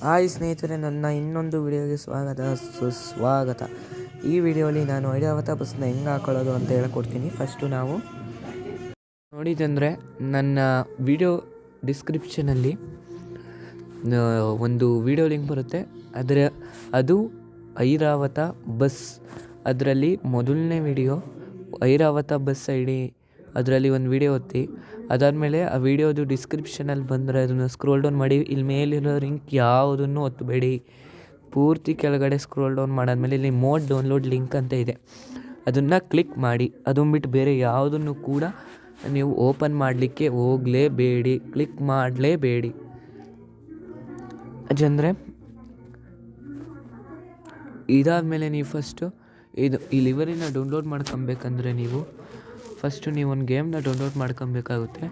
Hi ಸ್ನೇಹಿತರೆ, ನನ್ನ ಇನ್ನೊಂದು ವಿಡಿಯೋಗೆ ಸುಸ್ವಾಗತ. ಈ ವಿಡಿಯೋಲಿ ನಾನು ಐರಾವತ ಬಸ್ನ ಹೆಂಗೆ ಹಾಕೊಳ್ಳೋದು ಅಂತ ಹೇಳ್ಕೊಡ್ತೀನಿ. ಫಸ್ಟು ನಾವು ನೋಡಿದಂದರೆ ನನ್ನ ವಿಡಿಯೋ ಡಿಸ್ಕ್ರಿಪ್ಷನಲ್ಲಿ ಒಂದು ವಿಡಿಯೋ ಲಿಂಕ್ ಬರುತ್ತೆ. ಅದು ಐರಾವತ ಬಸ್. ಅದರಲ್ಲಿ ಮೊದಲನೇ ವಿಡಿಯೋ ಐರಾವತ ಬಸ್ ID, ಅದರಲ್ಲಿ ಒಂದು ವಿಡಿಯೋ ಒತ್ತಿ. ಅದಾದಮೇಲೆ ಆ ವಿಡಿಯೋದು ಡಿಸ್ಕ್ರಿಪ್ಷನಲ್ಲಿ ಬಂದರೆ ಅದನ್ನು ಸ್ಕ್ರೋಲ್ ಡೌನ್ ಮಾಡಿ. ಇಲ್ಲಿ ಮೇಲಿರೋ ಲಿಂಕ್ ಯಾವುದನ್ನು ಒತ್ತಬೇಡಿ, ಪೂರ್ತಿ ಕೆಳಗಡೆ ಸ್ಕ್ರೋಲ್ ಡೌನ್ ಮಾಡಾದ್ಮೇಲೆ ಇಲ್ಲಿ ಮೋಡ್ ಡೌನ್ಲೋಡ್ ಲಿಂಕ್ ಅಂತ ಇದೆ, ಅದನ್ನು ಕ್ಲಿಕ್ ಮಾಡಿ. ಅದನ್ನು ಬಿಟ್ಟು ಬೇರೆ ಯಾವುದನ್ನು ಕೂಡ ನೀವು ಓಪನ್ ಮಾಡಲಿಕ್ಕೆ ಹೋಗಲೇಬೇಡಿ, ಕ್ಲಿಕ್ ಮಾಡಲೇಬೇಡಿ. ಅದಂದರೆ ಇದಾದಮೇಲೆ ನೀವು ಫಸ್ಟು ಈ ಲಿವರಿನ ಡೌನ್ಲೋಡ್ ಮಾಡ್ಕೊಬೇಕಂದ್ರೆ ನೀವು ಒಂದು ಗೇಮ್ನ ಡೌನ್ಲೋಡ್ ಮಾಡ್ಕೊಬೇಕಾಗುತ್ತೆ.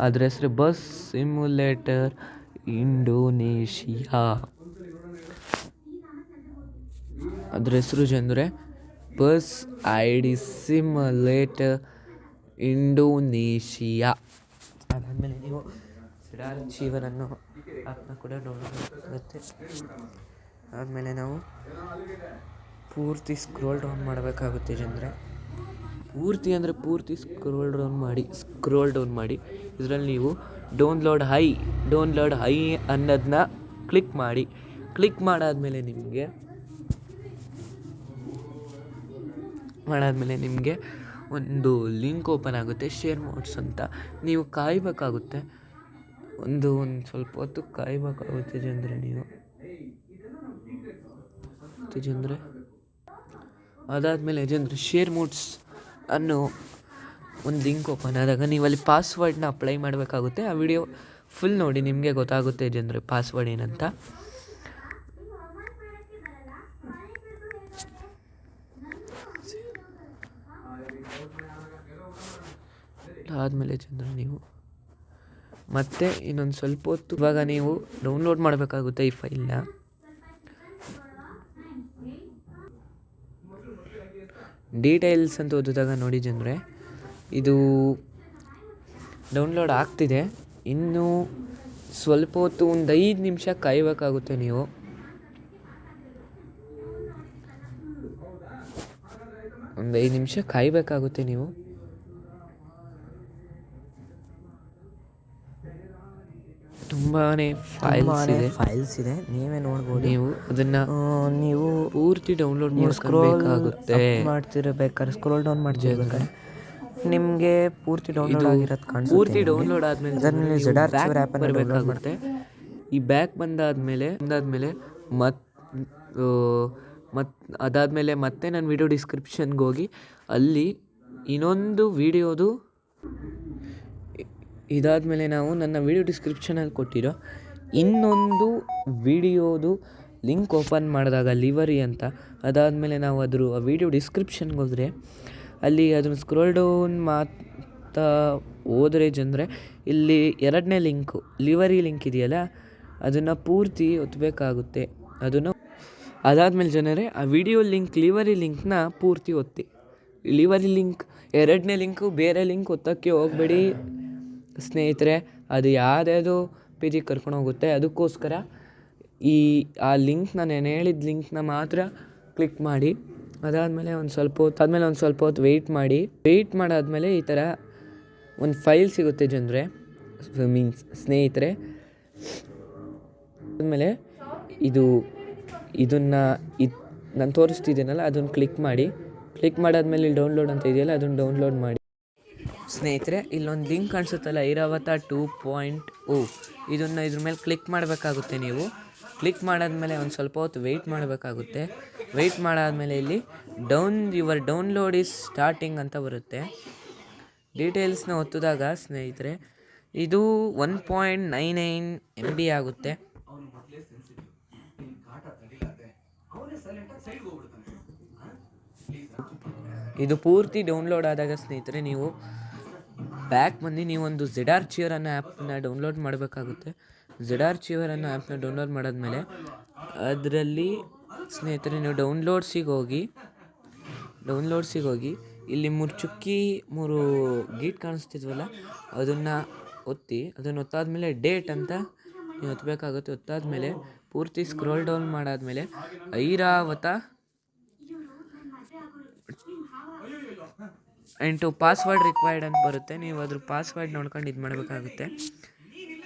ಅದ್ರ ಹೆಸರು ಬಸ್ ಸಿಮ್ಯುಲೇಟರ್ ಇಂಡೋನೇಷಿಯಾ. ಅದ್ರ ಹೆಸರು ಅಂದರೆ ಬಸ್ ID ಸಿಮ್ಯುಲೇಟರ್ ಇಂಡೋನೇಷಿಯಾ. ಅದಾದಮೇಲೆ ನೀವು ಸಿಡಾರ್ ಚೀವರನ್ನು ಆ್ಯಪ್ನ ಕೂಡ ಡೌನ್ಲೋಡ್ ಮಾಡುತ್ತೆ. ಆದಮೇಲೆ ನಾವು ಪೂರ್ತಿ ಸ್ಕ್ರೋಲ್ ಡೌನ್ ಮಾಡಬೇಕಾಗುತ್ತೆ. ಪೂರ್ತಿ ಸ್ಕ್ರೋಲ್ ಡೌನ್ ಮಾಡಿ. ಇದರಲ್ಲಿ ನೀವು ಡೌನ್ಲೋಡ್ ಹೈ ಅನ್ನೋದನ್ನ ಕ್ಲಿಕ್ ಮಾಡಿ. ಕ್ಲಿಕ್ ಮಾಡಾದಮೇಲೆ ನಿಮಗೆ ಒಂದು ಲಿಂಕ್ ಓಪನ್ ಆಗುತ್ತೆ, ಶೇರ್ ಮೋಡ್ಸ್ ಅಂತ. ನೀವು ಕಾಯಬೇಕಾಗುತ್ತೆ, ಒಂದು ಸ್ವಲ್ಪ ಹೊತ್ತು ಕಾಯಬೇಕಾಗುತ್ತೆ ಜನರೇ. ಅದಾದಮೇಲೆ ಶೇರ್ ಮೋಡ್ಸ್ ಅನ್ನೋ ಒಂದು ಲಿಂಕ್ ಓಪನ್ ಆದಾಗ ನೀವು ಅಲ್ಲಿ ಪಾಸ್ವರ್ಡ್ನ ಅಪ್ಲೈ ಮಾಡಬೇಕಾಗುತ್ತೆ. ಆ ವಿಡಿಯೋ ಫುಲ್ ನೋಡಿ, ನಿಮಗೆ ಗೊತ್ತಾಗುತ್ತೆ ಪಾಸ್ವರ್ಡ್ ಏನಂತ. ಆದಮೇಲೆ ನೀವು ಮತ್ತೆ ಇನ್ನೊಂದು ಸ್ವಲ್ಪ ಹೊತ್ತು ಇವಾಗ ನೀವು ಡೌನ್ಲೋಡ್ ಮಾಡಬೇಕಾಗುತ್ತೆ ಈ ಫೈಲ್ನ. ಡೀಟೇಲ್ಸ್ ಅಂತ ಓದಿದಾಗ ನೋಡಿ ಇದು ಡೌನ್ಲೋಡ್ ಆಗ್ತಿದೆ. ಇನ್ನು ಸ್ವಲ್ಪ ಹೊತ್ತು ಒಂದು 5 ನಿಮಿಷ ಕಾಯಬೇಕಾಗುತ್ತೆ ನೀವು. ತುಂಬಾನೇ ಫೈಲ್ಸ್ ಇದೆ, ನೀವೇ ನೋಡ್ಬೋದು. ನೀವು ಅದನ್ನ ಪೂರ್ತಿ ಡೌನ್ಲೋಡ್ ಮಾಡ್ತಿರ್ಬೇಕಾದ್ರೆ ಸ್ಕ್ರೋಲ್ ಡೌನ್ ಮಾಡ್ತಿರ್ಬೇಕಾದ್ರೆ ನಿಮಗೆ ಪೂರ್ತಿ ಡೌನ್ಲೋಡ್ ಆಗಿರೋದು ಕಾಣಿಸುತ್ತೆ. ಪೂರ್ತಿ ಡೌನ್ಲೋಡ್ ಆದ್ಮೇಲೆ ಸಿಡಾರ್ ಚೀವರ್ ಆ್ಯಪ್ ಬರಬೇಕಾಗುತ್ತೆ. ಈ ಬ್ಯಾಕ್ ಬಂದಾದ್ಮೇಲೆ ಅದಾದಮೇಲೆ ಮತ್ತೆ ನಾನು ವಿಡಿಯೋ ಡಿಸ್ಕ್ರಿಪ್ಷನ್ಗೆ ಹೋಗಿ ಅಲ್ಲಿ ಇನ್ನೊಂದು ವಿಡಿಯೋದು ಇದಾದಮೇಲೆ ನಾವು ನನ್ನ ವಿಡಿಯೋ ಡಿಸ್ಕ್ರಿಪ್ಷನಲ್ಲಿ ಕೊಟ್ಟಿರೋ ಇನ್ನೊಂದು ವಿಡಿಯೋದು ಲಿಂಕ್ ಓಪನ್ ಮಾಡಿದಾಗ ಲಿವರಿ ಅಂತ. ಅದಾದಮೇಲೆ ನಾವು ಆ ವಿಡಿಯೋ ಡಿಸ್ಕ್ರಿಪ್ಷನ್ಗೆ ಹೋದರೆ ಅಲ್ಲಿ ಅದನ್ನು ಸ್ಕ್ರೋಲ್ ಡೌನ್ ಹೋದರೆ ಇಲ್ಲಿ 2ನೇ ಲಿಂಕು ಲಿವರಿ ಲಿಂಕ್ ಇದೆಯಲ್ಲ, ಅದನ್ನು ಪೂರ್ತಿ ಒತ್ತಬೇಕಾಗುತ್ತೆ. ಅದಾದಮೇಲೆ ಆ ವಿಡಿಯೋ ಲಿಂಕ್ ಲಿವರಿ ಲಿಂಕ್ನ ಪೂರ್ತಿ ಒತ್ತಿ. ಲಿವರಿ ಲಿಂಕ್ 2ನೇ ಲಿಂಕು, ಬೇರೆ ಲಿಂಕ್ ಒತ್ತೋಕ್ಕೆ ಹೋಗಬೇಡಿ ಸ್ನೇಹಿತರೆ, ಅದು ಯಾವುದ್ಯಾವುದೋ ಪೇಜಿಗೆ ಕರ್ಕೊಂಡು ಹೋಗುತ್ತೆ. ಅದಕ್ಕೋಸ್ಕರ ಆ ಲಿಂಕ್ ನಾನು ಹೇಳಿದ ಲಿಂಕ್ನ ಮಾತ್ರ ಕ್ಲಿಕ್ ಮಾಡಿ. ಅದಾದಮೇಲೆ ಒಂದು ಸ್ವಲ್ಪ ಹೊತ್ತು ವೆಯ್ಟ್ ಮಾಡಿ. ವೆಯ್ಟ್ ಮಾಡಾದಮೇಲೆ ಈ ಥರ ಒಂದು ಫೈಲ್ ಸಿಗುತ್ತೆ ಸ್ನೇಹಿತರೆ. ಆದಮೇಲೆ ಇದನ್ನು ನಾನು ತೋರಿಸ್ತಿದ್ದೀನಲ್ಲ, ಅದನ್ನು ಕ್ಲಿಕ್ ಮಾಡಿ. ಕ್ಲಿಕ್ ಮಾಡಾದ್ಮೇಲೆ ಇಲ್ಲಿ ಡೌನ್ಲೋಡ್ ಅಂತ ಇದೆಯಲ್ಲ, ಅದನ್ನು ಡೌನ್ಲೋಡ್ ಮಾಡಿ ಸ್ನೇಹಿತರೆ. ಇಲ್ಲೊಂದು ಲಿಂಕ್ ಕಾಣಿಸುತ್ತಲ್ಲ, ಐರಾವತ 2.0, ಇದ್ರ ಮೇಲೆ ಕ್ಲಿಕ್ ಮಾಡಬೇಕಾಗುತ್ತೆ. ನೀವು ಕ್ಲಿಕ್ ಮಾಡಾದ್ಮೇಲೆ ಒಂದು ಸ್ವಲ್ಪ ಹೊತ್ತು ವೆಯ್ಟ್ ಮಾಡಬೇಕಾಗುತ್ತೆ. ವೆಯ್ಟ್ ಮಾಡಾದ್ಮೇಲೆ ಇಲ್ಲಿ ಯುವರ್ ಡೌನ್ಲೋಡ್ ಈಸ್ ಸ್ಟಾರ್ಟಿಂಗ್ ಅಂತ ಬರುತ್ತೆ. ಡೀಟೇಲ್ಸ್ನ ಒತ್ತಿದಾಗ ಸ್ನೇಹಿತರೆ ಇದು 1.99 MB ಆಗುತ್ತೆ. ಇದು ಪೂರ್ತಿ ಡೌನ್ಲೋಡ್ ಆದಾಗ ಸ್ನೇಹಿತರೆ ನೀವು ಬ್ಯಾಕ್ ಬಂದು ನೀವೊಂದು ಸಿಡಾರ್ ಚೀವರ್ ಅನ್ನೋ ಆ್ಯಪ್ನ ಡೌನ್ಲೋಡ್ ಮಾಡಬೇಕಾಗುತ್ತೆ. ಸಿಡಾರ್ ಚೀವರ್ ಅನ್ನೋ ಆ್ಯಪ್ನ ಡೌನ್ಲೋಡ್ ಮಾಡಾದ್ಮೇಲೆ ಅದರಲ್ಲಿ ಸ್ನೇಹಿತರೆ ನೀವು ಡೌನ್ಲೋಡ್ಸಿಗೆ ಹೋಗಿ ಇಲ್ಲಿ 3 ಗೀಟ್ ಕಾಣಿಸ್ತಿದ್ವಲ್ಲ, ಅದನ್ನು ಒತ್ತಾದ್ಮೇಲೆ ಡೇಟ್ ಅಂತ ನೀವು ಒತ್ತಬೇಕಾಗುತ್ತೆ. ಒತ್ತಾದ್ಮೇಲೆ ಪೂರ್ತಿ ಸ್ಕ್ರೋಲ್ ಡೌನ್ ಮಾಡಾದ್ಮೇಲೆ ಐರಾವತ ಎಂಟು ಪಾಸ್ವರ್ಡ್ ರಿಕ್ವೈರ್ಡ್ ಅಂತ ಬರುತ್ತೆ. ನೀವು ಅದ್ರ ಪಾಸ್ವರ್ಡ್ ನೋಡ್ಕೊಂಡು ಇದು ಮಾಡಬೇಕಾಗುತ್ತೆ.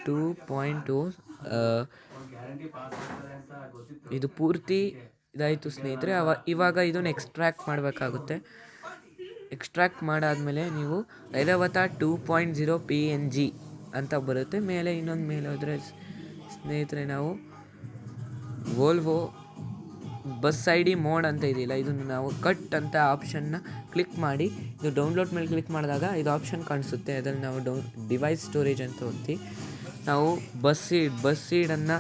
2.2 ಇದು ಪೂರ್ತಿ ಇದಾಯಿತು ಸ್ನೇಹಿತರೆ. ಇವಾಗ ಇದನ್ನು ಎಕ್ಸ್ಟ್ರಾಕ್ಟ್ ಮಾಡಬೇಕಾಗುತ್ತೆ. ಎಕ್ಸ್ಟ್ರಾಕ್ಟ್ ಮಾಡಾದಮೇಲೆ ನೀವು ಐರಾವತ 2.0 PNG ಅಂತ ಬರುತ್ತೆ. ಮೇಲೆ ಇನ್ನೊಂದು ಮೇಲೆ ಹೋದರೆ ಸ್ನೇಹಿತರೆ ನಾವು ವೋಲ್ವೋ ಬಸ್ ID ಮೋಡ್ ಅಂತ ಇದೆಯಲ್ಲ, ಇದನ್ನು ನಾವು ಕಟ್ ಅಂತ ಆಪ್ಷನ್ನ ಕ್ಲಿಕ್ ಮಾಡಿ ಇದು ಡೌನ್ಲೋಡ್ ಮೇಲೆ ಕ್ಲಿಕ್ ಮಾಡಿದಾಗ ಇದು ಆಪ್ಷನ್ ಕಾಣಿಸುತ್ತೆ. ಅದರಲ್ಲಿ ನಾವು ಡಿವೈಸ್ ಸ್ಟೋರೇಜ್ ಅಂತ ಒತ್ತಿ ನಾವು ಬಸ್ ಸೀಡನ್ನು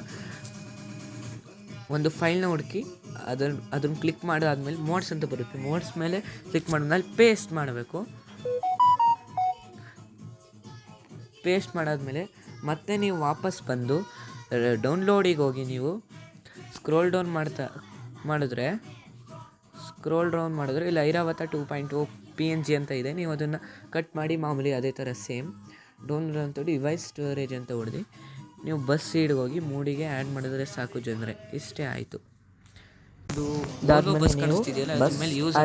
ಒಂದು ಫೈಲ್ನ ಹುಡುಕಿ ಅದನ್ನು ಕ್ಲಿಕ್ ಮಾಡಾದ್ಮೇಲೆ ಮೋಡ್ಸ್ ಅಂತ ಬರುತ್ತೆ. ಮೋಡ್ಸ್ ಮೇಲೆ ಕ್ಲಿಕ್ ಮಾಡಿದ್ಮೇಲೆ ಪೇಸ್ಟ್ ಮಾಡಬೇಕು. ಪೇಸ್ಟ್ ಮಾಡಾದ್ಮೇಲೆ ಮತ್ತೆ ನೀವು ವಾಪಸ್ ಬಂದು ಡೌನ್ಲೋಡಿಗೆ ಹೋಗಿ ನೀವು ಸ್ಕ್ರೋಲ್ ಡೌನ್ ಮಾಡಿದ್ರೆ ಇಲ್ಲಿ ಐರಾವತ 2.0 PNG ಅಂತ ಇದೆ. ನೀವು ಅದನ್ನು ಕಟ್ ಮಾಡಿ ಮಾಮೂಲಿ ಅದೇ ಥರ ಸೇಮ್ ಡೌನ್ಲೋಡ್ ಅಂತ ಡಿವೈಸ್ ಸ್ಟೋರೇಜ್ ಅಂತ ಹೊಡೆದು ನೀವು ಬಸ್ ಸೀಡ್ಗೆ ಹೋಗಿ ಮೂಡಿಗೆ ಆ್ಯಡ್ ಮಾಡಿದ್ರೆ ಸಾಕು ಜನರೇ. ಇಷ್ಟೇ ಆಯಿತು. ಇದು ಬಸ್ ಕಾಣಿಸ್ತಿದೆಯಲ್ಲ, ಅದ್ರ ಮೇಲೆ ಯೂಸ್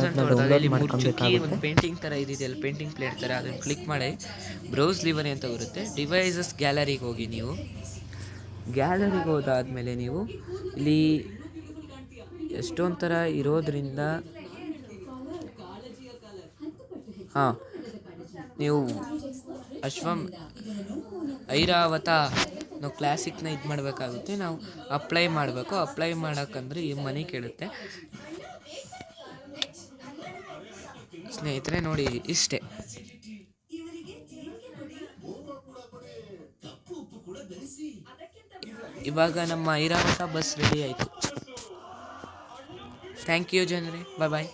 ಅಂತ ಹೊಡೆದಾಗ ಮುಚ್ಚುಕಿ ಒಂದು ಪೇಂಟಿಂಗ್ ಥರ ಇದೆಯಲ್ಲ, ಪೇಂಟಿಂಗ್ ಪ್ಲೇಟ್ ಥರ, ಅದನ್ನು ಕ್ಲಿಕ್ ಮಾಡಿ ಬ್ರೌಸ್ ಲಿವರಿ ಅಂತ ಬರುತ್ತೆ. ಡಿವೈಸಸ್ ಗ್ಯಾಲರಿಗೆ ಹೋಗಿ ನೀವು ಗ್ಯಾಲರಿಗೆ ಹೋದಾದ್ಮೇಲೆ ನೀವು ಇಲ್ಲಿ ಎಷ್ಟೊಂದು ಥರ ಇರೋದ್ರಿಂದ ನೀವು ಐರಾವತ ನಾವು ಕ್ಲಾಸಿಕ್ನ ಇದು ಮಾಡಬೇಕಾಗುತ್ತೆ. ನಾವು ಅಪ್ಲೈ ಮಾಡಬೇಕು. ಅಪ್ಲೈ ಮಾಡೋಕ್ಕಂದ್ರೆ ಈ ಮನಿ ಕೇಳುತ್ತೆ ಸ್ನೇಹಿತರೆ. ನೋಡಿ ಇಷ್ಟೇ. ಇವಾಗ ನಮ್ಮ ಐರಾವತ ಬಸ್ ರೆಡಿ ಆಯಿತು. ಥ್ಯಾಂಕ್ ಯು ಜನರೇ. ಬಾಯ್.